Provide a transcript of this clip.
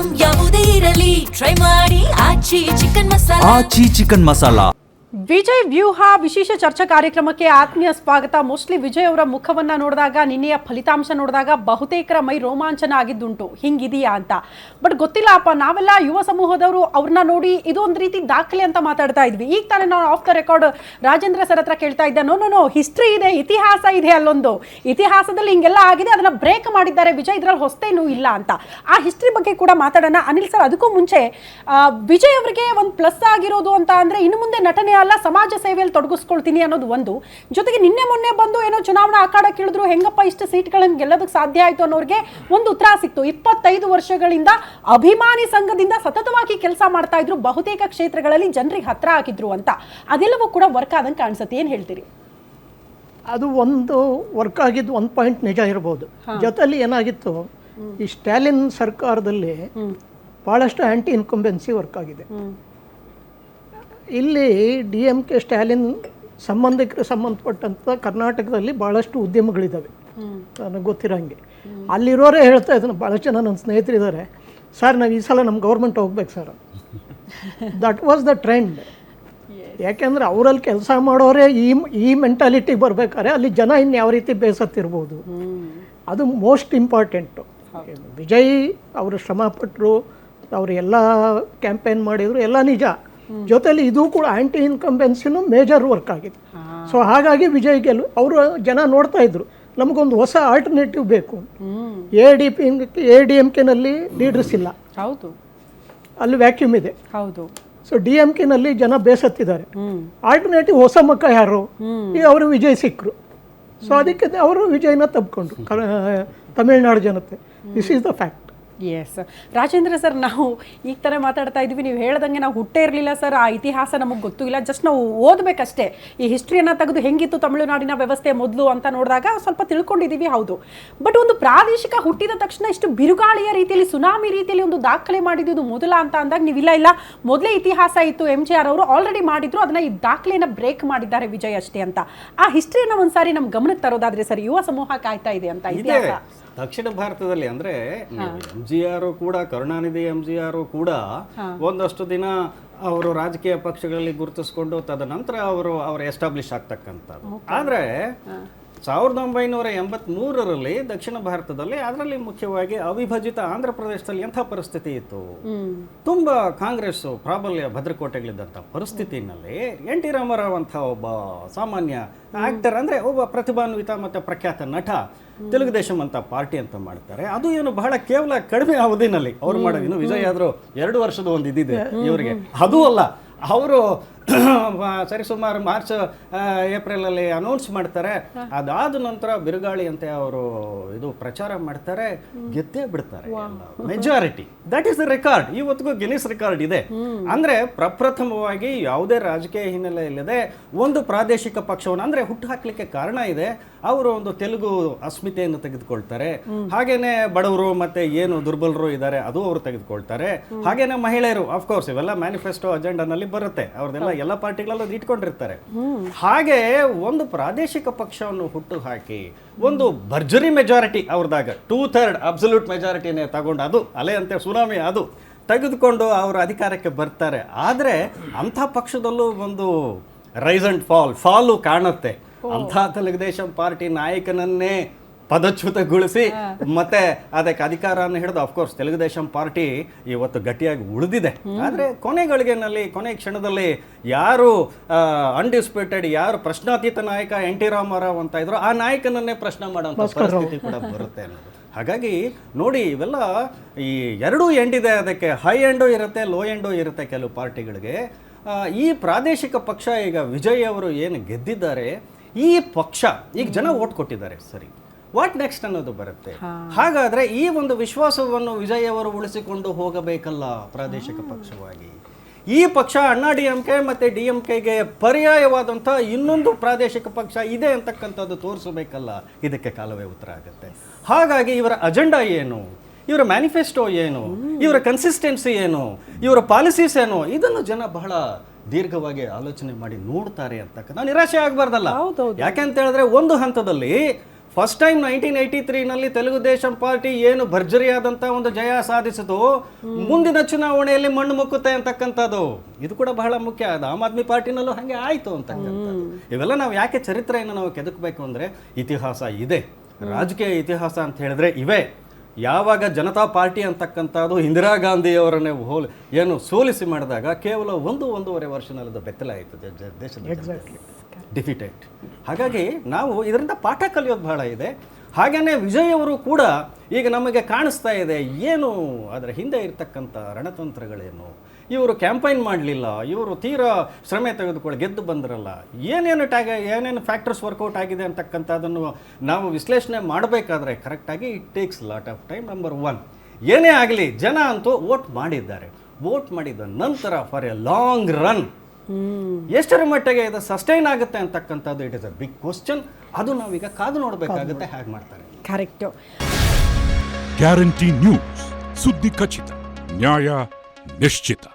Item ಯಾವುದೇ ಇರಲಿ try ಮಾಡಿ ಆಚಿ ಚಿಕನ್ ಮಸಾಲಾ. ವಿಜಯ್ ವ್ಯೂಹ ವಿಶೇಷ ಚರ್ಚಾ ಕಾರ್ಯಕ್ರಮಕ್ಕೆ ಆತ್ಮೀಯ ಸ್ವಾಗತ. ಮೋಸ್ಟ್ಲಿ ವಿಜಯ್ ಅವರ ಮುಖವನ್ನ ನೋಡಿದಾಗ, ನಿನ್ನೆಯ ಫಲಿತಾಂಶ ನೋಡಿದಾಗ ಬಹುತೇಕರ ಮೈ ರೋಮಾಂಚನ ಆಗಿದ್ದುಂಟು, ಹಿಂಗಿದೆಯಾ ಅಂತ. ಬಟ್ ಗೊತ್ತಿಲ್ಲ ಅಪ್ಪ, ನಾವೆಲ್ಲ ಯುವ ಸಮೂಹದವರು ಅವ್ರನ್ನ ನೋಡಿ ಇದು ಒಂದು ರೀತಿ ದಾಖಲೆ ಅಂತ ಮಾತಾಡ್ತಾ ಇದ್ವಿ. ಈಗ ತಾನೇ ನಾವು of the record Rajendra sir ಹತ್ರ ಕೇಳ್ತಾ ಇದ್ದೆ, ನೋ ಹಿಸ್ಟ್ರಿ ಇದೆ, ಇತಿಹಾಸ ಇದೆ, ಅಲ್ಲೊಂದು ಇತಿಹಾಸದಲ್ಲಿ ಹಿಂಗೆಲ್ಲ ಆಗಿದೆ, ಅದನ್ನ ಬ್ರೇಕ್ ಮಾಡಿದ್ದಾರೆ ವಿಜಯ್, ಇದ್ರಲ್ಲಿ ಹೊಸತೇನೂ ಇಲ್ಲ ಅಂತ. ಆ ಹಿಸ್ಟ್ರಿ ಬಗ್ಗೆ ಕೂಡ ಮಾತಾಡೋಣ. ಅನಿಲ್ ಸರ್, ಅದಕ್ಕೂ ಮುಂಚೆ ವಿಜಯ್ ಅವರಿಗೆ ಒಂದು ಪ್ಲಸ್ ಆಗಿರೋದು ಅಂತ ಅಂದ್ರೆ ಇನ್ನು ಮುಂದೆ ನಟನೆ ಅಲ್ಲ, ಸಮಾಜ ಸೇವೆಯಲ್ಲಿ ತೊಡಗಿಸ್ಕೊಳ್ತೀನಿ ಅನ್ನೋದು ಒಂದು. ಜೊತೆಗೆ ನಿನ್ನೆ ಮೊನ್ನೆ ಬಂದು ಏನೋ ಚುನಾವಣಾ ಅಖಾಡಕ್ಕೆ ಇಳಿದ್ರು, ಹೆಂಗಪ್ಪ ಇಷ್ಟು ಸೀಟ್ಗಳನ್ನು ಗೆಲ್ಲೋದಕ್ಕೆ ಸಾಧ್ಯ ಆಯ್ತು ಅನ್ನೋರಿಗೆ ಒಂದು ಉತ್ತರ ಸಿಕ್ತು. 25 ವರ್ಷಗಳಿಂದ ಅಭಿಮಾನಿ ಸಂಘದಿಂದ ಸತತವಾಗಿ ಕೆಲಸ ಮಾಡ್ತಾ ಇದ್ರು, ಬಹುತೇಕ ಕ್ಷೇತ್ರಗಳಲ್ಲಿ ಜನರಿಗೆ ಹತ್ರ ಆಗಿದ್ರು ಅಂತ. ಅದೆಲ್ಲವೂ ಕೂಡ ವರ್ಕ್ ಆದಂಗೆ ಕಾಣಿಸುತ್ತೆ. ಏನ್ ಹೇಳ್ತೀರಿ? ಅದು ಒಂದು ವರ್ಕ್ ಆಗಿದ್ದು ಒಂದು ಪಾಯಿಂಟ್ ನಿಜ ಇರ್ಬೋದು. ಜೊತೆಲಿ ಏನಾಗಿತ್ತು, ಈ ಸ್ಟಾಲಿನ್ ಸರ್ಕಾರದಲ್ಲಿ ಭಾಳಷ್ಟು ಆ್ಯಂಟಿ ಇನ್ಕಂಬೆನ್ಸಿ ವರ್ಕ್ ಆಗಿದೆ. ಇಲ್ಲಿ DMK ಸ್ಟಾಲಿನ್ ಸಂಬಂಧಿಕರಿಗೆ ಸಂಬಂಧಪಟ್ಟಂಥ ಕರ್ನಾಟಕದಲ್ಲಿ ಭಾಳಷ್ಟು ಉದ್ಯಮಗಳಿದ್ದಾವೆ, ನನಗೆ ಗೊತ್ತಿರೋಂಗೆ. ಅಲ್ಲಿರೋರೇ ಹೇಳ್ತಾ ಇದ್ದಾನೆ, ಭಾಳಷ್ಟು ಜನ ನನ್ನ ಸ್ನೇಹಿತರಿದ್ದಾರೆ, ಸರ್ ನಾವು ಈ ಸಲ ನಮ್ಮ ಗೌರ್ಮೆಂಟ್ ಹೋಗ್ಬೇಕು sir. That was the trend. ಯಾಕೆಂದರೆ ಅವರಲ್ಲಿ ಕೆಲಸ ಮಾಡೋರೇ ಈ ಮೆಂಟಾಲಿಟಿಗೆ ಬರ್ಬೇಕಾದ್ರೆ ಅಲ್ಲಿ ಜನ ಇನ್ಯಾವ ರೀತಿ ಬೇಸತ್ತಿರ್ಬೋದು, ಅದು ಮೋಸ್ಟ್ ಇಂಪಾರ್ಟೆಂಟು. ವಿಜಯ್ ಅವರು ಶ್ರಮಪಟ್ಟರು, ಅವರು ಎಲ್ಲ ಕ್ಯಾಂಪೇನ್ ಮಾಡಿದರು, ಎಲ್ಲ ನಿಜ. ಜೊತೆಲಿ ಇದು ಕೂಡ ಆ್ಯಂಟಿ ಇನ್ಕಂಬೆನ್ಸಿನೂ ಮೇಜರ್ ವರ್ಕ್ ಆಗಿದೆ. ಸೊ ಹಾಗಾಗಿ ವಿಜಯ್ ಗೆಲ್ಲು ಅವರು ಜನ ನೋಡ್ತಾ ಇದ್ರು, ನಮಗೊಂದು ಹೊಸ ಆಲ್ಟರ್ನೇಟಿವ್ ಬೇಕು. ADMK-ನಲ್ಲಿ ಲೀಡರ್ಸ್ ಇಲ್ಲ, ಹೌದು, ಅಲ್ಲಿ ವ್ಯಾಕ್ಯೂಮ್ ಇದೆ. ಹೌದು. ಸೊ DMK-ನಲ್ಲಿ ಜನ ಬೇಸತ್ತಿದ್ದಾರೆ. ಆಲ್ಟರ್ನೇಟಿವ್ ಹೊಸ ಮಕ್ಕ ಯಾರು, ಈಗ ಅವರು ವಿಜಯ್ ಸಿಕ್ಕರು. ಸೊ ಅದಕ್ಕೆ ಅವರು ವಿಜಯ್ನ ತಬ್ಕೊಂಡ್ರು ತಮಿಳ್ನಾಡು ಜನತೆ. This is the fact. S Rajendra sir, ನಾವು ಈಗ ಥರ ಮಾತಾಡ್ತಾ ಇದ್ವಿ, ನೀವು ಹೇಳ್ದಂಗೆ ನಾವು ಹುಟ್ಟೇ ಇರಲಿಲ್ಲ ಸರ್, ಆ ಇತಿಹಾಸ ನಮಗೆ ಗೊತ್ತೂ ಇಲ್ಲ, ಜಸ್ಟ್ ನಾವು ಓದಬೇಕಷ್ಟೇ. ಈ ಹಿಸ್ಟ್ರಿಯನ್ನು ತೆಗೆದು ಹೆಂಗಿತ್ತು ತಮಿಳುನಾಡಿನ ವ್ಯವಸ್ಥೆ ಮೊದಲು ಅಂತ ನೋಡಿದಾಗ ಸ್ವಲ್ಪ ತಿಳ್ಕೊಂಡಿದ್ದೀವಿ, ಹೌದು. ಬಟ್ ಒಂದು ಪ್ರಾದೇಶಿಕ ಹುಟ್ಟಿದ ತಕ್ಷಣ ಇಷ್ಟು ಬಿರುಗಾಳಿಯ ರೀತಿಯಲ್ಲಿ, ಸುನಾಮಿ ರೀತಿಯಲ್ಲಿ ಒಂದು ದಾಖಲೆ ಮಾಡಿದ್ದು ಮೊದಲ ಅಂತ ಅಂದಾಗ ನೀವು ಇಲ್ಲ ಮೊದಲೇ ಇತಿಹಾಸ ಇತ್ತು, MGR ಅವರು ಆಲ್ರೆಡಿ ಮಾಡಿದ್ರು, ಅದನ್ನ ಈ ದಾಖಲೆಯನ್ನು ಬ್ರೇಕ್ ಮಾಡಿದ್ದಾರೆ ವಿಜಯ್ ಅಷ್ಟೇ ಅಂತ. ಆ ಹಿಸ್ಟ್ರಿಯನ್ನು ಒಂದ್ಸಾರಿ ನಮ್ಮ ಗಮನಕ್ಕೆ ತರೋದಾದ್ರೆ ಸರ್, ಯುವ ಸಮೂಹ ಕಾಯ್ತಾ ಇದೆ ಅಂತ. ಇತಿಹಾಸ ದಕ್ಷಿಣ ಭಾರತದಲ್ಲಿ ಅಂದ್ರೆ MGR ಕೂಡ, ಕರುಣಾನಿಧಿ MGR ಕೂಡ ಒಂದಷ್ಟು ದಿನ ಅವರು ರಾಜಕೀಯ ಪಕ್ಷಗಳಲ್ಲಿ ಗುರುತಿಸ್ಕೊಂಡು ತದನಂತರ ಅವರು ಎಸ್ಟಾಬ್ಲಿಷ್ ಆಗ್ತಕ್ಕಂಥದ್ದು. ಆದ್ರೆ 1983ರಲ್ಲಿ ದಕ್ಷಿಣ ಭಾರತದಲ್ಲಿ, ಅದರಲ್ಲಿ ಮುಖ್ಯವಾಗಿ ಅವಿಭಜಿತ ಆಂಧ್ರ ಪ್ರದೇಶದಲ್ಲಿ ಎಂಥ ಪರಿಸ್ಥಿತಿ ಇತ್ತು, ತುಂಬಾ ಕಾಂಗ್ರೆಸ್ ಪ್ರಾಬಲ್ಯ ಭದ್ರಕೋಟೆಗಳಿದ್ದಂಥ ಪರಿಸ್ಥಿತಿನಲ್ಲಿ NT ರಾಮಾರಾವ್ ಅಂತ ಒಬ್ಬ ಸಾಮಾನ್ಯ ಆಕ್ಟರ್, ಅಂದ್ರೆ ಒಬ್ಬ ಪ್ರತಿಭಾನ್ವಿತ ಮತ್ತೆ ಪ್ರಖ್ಯಾತ ನಟ, ತೆಲುಗುದೇಶಂ ಅಂತ ಪಾರ್ಟಿ ಅಂತ ಮಾಡ್ತಾರೆ. ಅದು ಏನು ಬಹಳ ಕೇವಲ ಕಡಿಮೆ ಅವಧಿನಲ್ಲಿ ಅವ್ರು ಮಾಡೋದು. ಇನ್ನು ವಿಜಯ್ ಆದ್ರೂ 2 ವರ್ಷದ ಒಂದು ಇದಿದೆ ಇವರಿಗೆ, ಅದೂ ಅಲ್ಲ. ಅವರು ಸರಿಸುಮಾರು ಮಾರ್ಚ್ ಏಪ್ರಿಲಲ್ಲಿ ಅನೌನ್ಸ್ ಮಾಡ್ತಾರೆ, ಅದಾದ ನಂತರ ಬಿರುಗಾಳಿ ಅಂತೆ ಅವರು ಇದು ಪ್ರಚಾರ ಮಾಡ್ತಾರೆ, ಗೆದ್ದೇ ಬಿಡ್ತಾರೆ majority. That is the record, ಇವತ್ತಿಗೂ ಗಿನ್ನಿಸ್ ರೆಕಾರ್ಡ್ ಇದೆ. ಅಂದ್ರೆ ಪ್ರಪ್ರಥಮವಾಗಿ ಯಾವುದೇ ರಾಜಕೀಯ ಹಿನ್ನೆಲೆ ಇಲ್ಲದೆ ಒಂದು ಪ್ರಾದೇಶಿಕ ಪಕ್ಷವನ್ನು ಅಂದ್ರೆ ಹುಟ್ಟು ಹಾಕ್ಲಿಕ್ಕೆ ಕಾರಣ ಇದೆ. ಅವರು ಒಂದು ತೆಲುಗು ಅಸ್ಮಿತೆಯನ್ನು ತೆಗೆದುಕೊಳ್ತಾರೆ, ಹಾಗೇನೆ ಬಡವರು ಮತ್ತೆ ಏನು ದುರ್ಬಲರು ಇದ್ದಾರೆ ಅದು ಅವರು ತೆಗೆದುಕೊಳ್ತಾರೆ, ಹಾಗೇನೆ ಮಹಿಳೆಯರು, ಅಫ್ಕೋರ್ಸ್ ಇವೆಲ್ಲ ಮ್ಯಾನಿಫೆಸ್ಟೋ ಅಜೆಂಡಾನಲ್ಲಿ ಬರುತ್ತೆ, ಅವ್ರದೆಲ್ಲ ಎಲ್ಲ ಪಾರ್ಟಿಗಳಲ್ಲೂ ಇಟ್ಕೊಂಡಿರ್ತಾರೆ. ಹಾಗೆ ಒಂದು ಪ್ರಾದೇಶಿಕ ಪಕ್ಷವನ್ನು ಹುಟ್ಟು ಹಾಕಿ ಒಂದು ಭರ್ಜರಿ ಮೆಜಾರಿಟಿ ಅವ್ರದಾಗ 2/3 ಅಬ್ಸಲ್ಯೂಟ್ ಮೆಜಾರಿಟಿನೇ ತಗೊಂಡು, ಅದು ಅಲೆ ಅಂತೆ ಸುನಾಮಿ ಅದು ತೆಗೆದುಕೊಂಡು ಅವರು ಅಧಿಕಾರಕ್ಕೆ ಬರ್ತಾರೆ. ಆದರೆ ಅಂಥ ಪಕ್ಷದಲ್ಲೂ ಒಂದು ರೈಸ್ ಅಂಡ್ ಫಾಲು ಕಾಣುತ್ತೆ. ಅಂಥ ತೆಲುಗುದೇಶಂ ಪಾರ್ಟಿ ನಾಯಕನನ್ನೇ ಪದಚ್ಯುತಗೊಳಿಸಿ ಮತ್ತೆ ಅದಕ್ಕೆ ಅಧಿಕಾರವನ್ನು ಹಿಡಿದು, ಅಫ್ಕೋರ್ಸ್ ತೆಲುಗುದೇಶಂ ಪಾರ್ಟಿ ಇವತ್ತು ಗಟ್ಟಿಯಾಗಿ ಉಳಿದಿದೆ. ಆದರೆ ಕೊನೆ ಕ್ಷಣದಲ್ಲಿ ಯಾರು ಅನ್ಡಿಸ್ಪ್ಯೂಟೆಡ್, ಯಾರು ಪ್ರಶ್ನಾತೀತ ನಾಯಕ NT ರಾಮಾರಾವ್ ಅಂತ ಇದ್ರು, ಆ ನಾಯಕನನ್ನೇ ಪ್ರಶ್ನೆ ಮಾಡುವಂಥ ಪರಿಸ್ಥಿತಿ ಕೂಡ ಬರುತ್ತೆ ಅನ್ನೋದು. ಹಾಗಾಗಿ ನೋಡಿ, ಇವೆಲ್ಲ ಈ ಎರಡೂ ಎಂಡಿದೆ, ಅದಕ್ಕೆ ಹೈ ಎಂಡೂ ಇರುತ್ತೆ, ಲೋ ಎಂಡೂ ಇರುತ್ತೆ ಕೆಲವು ಪಾರ್ಟಿಗಳಿಗೆ. ಈ ಪ್ರಾದೇಶಿಕ ಪಕ್ಷ ಈಗ ವಿಜಯ್ ಅವರು ಏನು ಗೆದ್ದಿದ್ದಾರೆ, ಈ ಪಕ್ಷ ಈಗ ಜನ ಓಟ್ ಕೊಟ್ಟಿದ್ದಾರೆ, ಸರಿ, ವಾಟ್ ನೆಕ್ಸ್ಟ್ ಅನ್ನೋದು ಬರುತ್ತೆ. ಹಾಗಾದ್ರೆ ಈ ಒಂದು ವಿಶ್ವಾಸವನ್ನು ವಿಜಯ್ ಅವರು ಉಳಿಸಿಕೊಂಡು ಹೋಗಬೇಕಲ್ಲ ಪ್ರಾದೇಶಿಕ ಪಕ್ಷವಾಗಿ. ಈ ಪಕ್ಷ ಅಣ್ಣಾ DMK ಮತ್ತೆ DMKಗೆ ಪರ್ಯಾಯವಾದಂಥ ಇನ್ನೊಂದು ಪ್ರಾದೇಶಿಕ ಪಕ್ಷ ಇದೆ ಅಂತಕ್ಕಂಥದ್ದು ತೋರಿಸಬೇಕಲ್ಲ. ಇದಕ್ಕೆ ಕಾಲವೇ ಉತ್ತರ ಆಗುತ್ತೆ. ಹಾಗಾಗಿ ಇವರ ಅಜೆಂಡಾ ಏನು, ಇವರ ಮ್ಯಾನಿಫೆಸ್ಟೋ ಏನು, ಇವರ ಕನ್ಸಿಸ್ಟೆನ್ಸಿ ಏನು, ಇವರ ಪಾಲಿಸೀಸ್ ಏನು, ಇದನ್ನು ಜನ ಬಹಳ ದೀರ್ಘವಾಗಿ ಆಲೋಚನೆ ಮಾಡಿ ನೋಡ್ತಾರೆ ಅಂತಕ್ಕ ನಾವು ನಿರಾಶೆ ಆಗಬಾರ್ದಲ್ಲ. ಯಾಕೆಂತ ಹೇಳಿದ್ರೆ ಒಂದು ಹಂತದಲ್ಲಿ ಫಸ್ಟ್ ಟೈಮ್ 1983ನಲ್ಲಿ ತೆಲುಗು ದೇಶಂ ಪಾರ್ಟಿ ಏನು ಭರ್ಜರಿಯಾದಂಥ ಒಂದು ಜಯ ಸಾಧಿಸಿತು, ಮುಂದಿನ ಚುನಾವಣೆಯಲ್ಲಿ ಮಣ್ಣು ಮುಕ್ಕುತ್ತೆ ಅಂತಕ್ಕಂಥದ್ದು ಇದು ಕೂಡ ಬಹಳ ಮುಖ್ಯ. ಅದು ಆಮ್ ಆದ್ಮಿ ಪಾರ್ಟಿನಲ್ಲೂ ಹಾಗೆ ಆಯಿತು ಅಂತಕ್ಕಂಥದ್ದು. ಇವೆಲ್ಲ ನಾವು ಯಾಕೆ ಚರಿತ್ರೆಯನ್ನು ನಾವು ಕೆದಕಬೇಕು ಅಂದರೆ ಇತಿಹಾಸ ಇದೆ, ರಾಜಕೀಯ ಇತಿಹಾಸ ಅಂತ ಹೇಳಿದ್ರೆ ಇವೆ. ಯಾವಾಗ ಜನತಾ ಪಾರ್ಟಿ ಅಂತಕ್ಕಂಥದ್ದು ಇಂದಿರಾ ಗಾಂಧಿಯವರನ್ನೇ ಏನು ಸೋಲಿಸಿ ಮಾಡಿದಾಗ ಕೇವಲ 1-1.5 ವರ್ಷದಲ್ಲಿ ಬೆತ್ತಲ ಆಯಿತು ದೇಶದ ಡಿಫಿಟೆಡ್. ಹಾಗಾಗಿ ನಾವು ಇದರಿಂದ ಪಾಠ ಕಲಿಯೋದು ಬಹಳ ಇದೆ. ಹಾಗೆಯೇ ವಿಜಯ್ ಅವರು ಕೂಡ ಈಗ ನಮಗೆ ಕಾಣಿಸ್ತಾ ಇದೆ ಏನು ಅದರ ಹಿಂದೆ ಇರ್ತಕ್ಕಂಥ ರಣತಂತ್ರಗಳೇನು. ಇವರು ಕ್ಯಾಂಪೈನ್ ಮಾಡಲಿಲ್ಲ, ಇವರು ತೀರಾ ಶ್ರಮೆ ತೆಗೆದುಕೊಳ್ಳಿ ಗೆದ್ದು ಬಂದ್ರಲ್ಲ, ಏನೇನು ಫ್ಯಾಕ್ಟರ್ಸ್ ವರ್ಕೌಟ್ ಆಗಿದೆ ಅಂತಕ್ಕಂಥದ್ದನ್ನು ನಾವು ವಿಶ್ಲೇಷಣೆ ಮಾಡಬೇಕಾದ್ರೆ ಕರೆಕ್ಟಾಗಿ it takes lot of time. Number 1, ಏನೇ ಆಗಲಿ ಜನ ಅಂತೂ ವೋಟ್ ಮಾಡಿದ್ದಾರೆ. ವೋಟ್ ಮಾಡಿದ ನಂತರ ಫಾರ್ ಎ ಲಾಂಗ್ ರನ್ ಎಷ್ಟರ ಮಟ್ಟಿಗೆ ಇದು ಸಸ್ಟೈನ್ ಆಗುತ್ತೆ ಅಂತಕ್ಕಂಥದ್ದು it is a big question. ಅದು ನಾವೀಗ ಕಾದು ನೋಡಬೇಕಾಗುತ್ತೆ ಹೇಗೆ ಮಾಡ್ತಾರೆ. ಕರೆಕ್ಟ್. ಗ್ಯಾರಂಟಿ ನ್ಯೂಸ್, ಸುದ್ದಿ ಖಚಿತ, ನ್ಯಾಯ ನಿಶ್ಚಿತ.